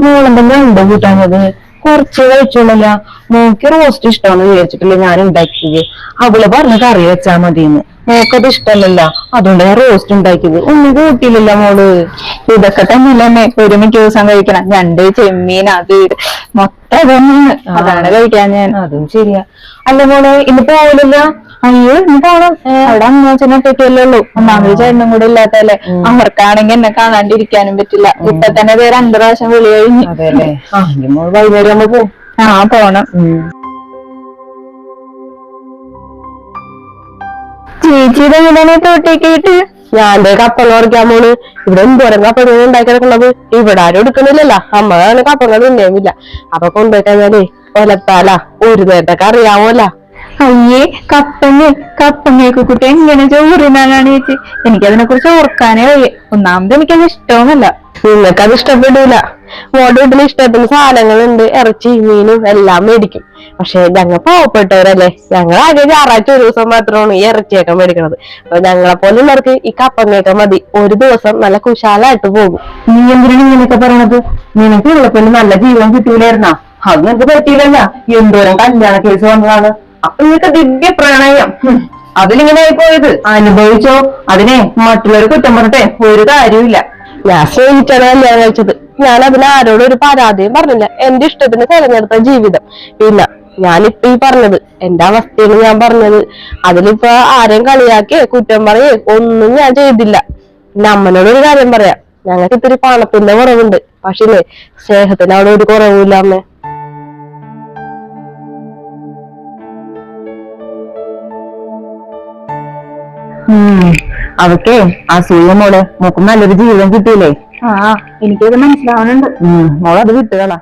മോളെന്തെങ്കിലും ഉണ്ടോ കൂട്ടാഞ്ഞത്? കുറച്ച് കഴിച്ചോളല്ല. Mock roast ഇഷ്ടമാണെന്ന് വിചാരിച്ചിട്ടില്ല ഞാൻ ഉണ്ടാക്കിയത്. അവള് പറഞ്ഞ് കറി വെച്ചാ മതിന്ന്. മോക്കത് ഇഷ്ടമല്ലല്ല, അതുകൊണ്ട് ഞാൻ റോസ്റ്റ് ഉണ്ടാക്കിയത്. ഒന്നും കൂട്ടിയില്ലല്ല മോള്. ഇതൊക്കെ തന്നെയല്ലേ ഒരു മിക്ക ദിവസം കഴിക്കണം. ഞണ്ട്, ചെമ്മീൻ, അത് മൊത്തം ഇതൊന്നും അതാണ് കഴിക്കാൻ ഞാൻ. അതും ശരിയാ. അല്ല മോളെ ഇന്ന് പോവില്ല? അയ്യോ ഇന്ന് പോണം. അവിടെ അമ്മച്ചനെ പറ്റിയല്ലേ ഉള്ളൂ. ഒന്നാമത് ചേട്ടനും കൂടെ ഇല്ലാത്തല്ലേ. അവർക്കാണെങ്കിൽ എന്നെ കാണാണ്ടിരിക്കാനും പറ്റില്ല. ഇപ്പൊ തന്നെ പേര് 2 പ്രാവശ്യം വിളി കഴിഞ്ഞു. അതെല്ലേ. മോള് വൈകുന്നേരം ആകുമ്പോ പോകും. പോണം. ചേച്ചിയുടെ എങ്ങനെയാണ് തോട്ടേക്ക് കിട്ട്? ഞാൻ കപ്പങ്ങ പറിക്കാൻ പോണ്. ഇവിടെ എന്തോരം കപ്പങ്ങ ഉണ്ടാക്കി കിടക്കുന്നത്. ഇവിടെ ആരും എടുക്കണില്ലല്ലോ. അമ്മ കപ്പങ്ങ തിന്നേമില്ല. അപ്പൊ കൊണ്ടുപോയിട്ടാലേ ഒലത്താല ഒരു നേരത്തൊക്കെ അറിയാമോല്ല. അയ്യേ കപ്പങ്ങയൊക്കെ കുട്ടി എങ്ങനെ ചോറിനാനാണ് ചേച്ചി? എനിക്കതിനെ കുറിച്ച് ഓർക്കാനേ വയ്യ. ഒന്നാമത് എനിക്കത് ഇഷ്ടവുമല്ല. നിങ്ങൾക്കത് ഇഷ്ടപ്പെടൂല. മോളുടെ വീട്ടിൽ ഇഷ്ടത്തിന് സാധനങ്ങളുണ്ട്, ഇറച്ചി മീനും എല്ലാം മേടിക്കും. പക്ഷെ ഞങ്ങൾ പാവപ്പെട്ടവരല്ലേ. ഞങ്ങൾ ആകെ ഞായറാഴ്ച ഒരു ദിവസം മാത്രമാണ് ഈ ഇറച്ചിയൊക്കെ മേടിക്കണത്. അപ്പൊ ഞങ്ങളെ പോലുള്ളവർക്ക് ഈ കപ്പങ്ങയൊക്കെ മതി. ഒരു ദിവസം നല്ല കുശാലായിട്ട് പോകും. നീ എന്തിനാണ് ഇങ്ങനെയൊക്കെ പറയണത്? നിനക്ക് ഉള്ളപ്പോൾ നല്ല ജീവൻ കിട്ടിയില്ലായിരുന്നാ? അത് നിനക്ക് പറ്റിയില്ലല്ല. എന്തോരം കല്യാണ കേസ് വന്നതാണ്. അപ്പൊ നിനക്ക് ദിവ്യ പ്രണയം അതിലിങ്ങനെ ആയിപ്പോയത് അനുഭവിച്ചോ. അതിനെ മറ്റുള്ളവർ കുറ്റം പറഞ്ഞിട്ടെ ഒരു കാര്യമില്ല. ഞാൻ സ്നേഹിച്ചാണ് കല്യാണം കഴിച്ചത്. ഞാൻ അതിന് ആരോടും ഒരു പരാതിയും പറഞ്ഞില്ല. എന്റെ ഇഷ്ടത്തിന് തെരഞ്ഞെടുത്ത ജീവിതം. പിന്നെ ഞാനിപ്പോ ഈ പറഞ്ഞത് എന്റെ അവസ്ഥയാണ് ഞാൻ പറഞ്ഞത്. അതിലിപ്പോ ആരെയും കളിയാക്കി കുറ്റം പറയേ ഒന്നും ഞാൻ ചെയ്തില്ല. പിന്നെ അമ്മനോടൊരു കാര്യം പറയാം. ഞങ്ങൾക്ക് ഇത്തിരി പണത്തിന്റെ കുറവുണ്ട്. പക്ഷേ സ്നേഹത്തിന് അവിടെ ഒരു കുറവില്ല അമ്മേ. അവക്കേ അസൂയ മോളെ. മോക്ക് നല്ലൊരു ജീവിതം കിട്ടിയില്ലേ? എനിക്കത് മനസ്സിലാവുന്നുണ്ട്. മോളത് വിട്ടുകളാ.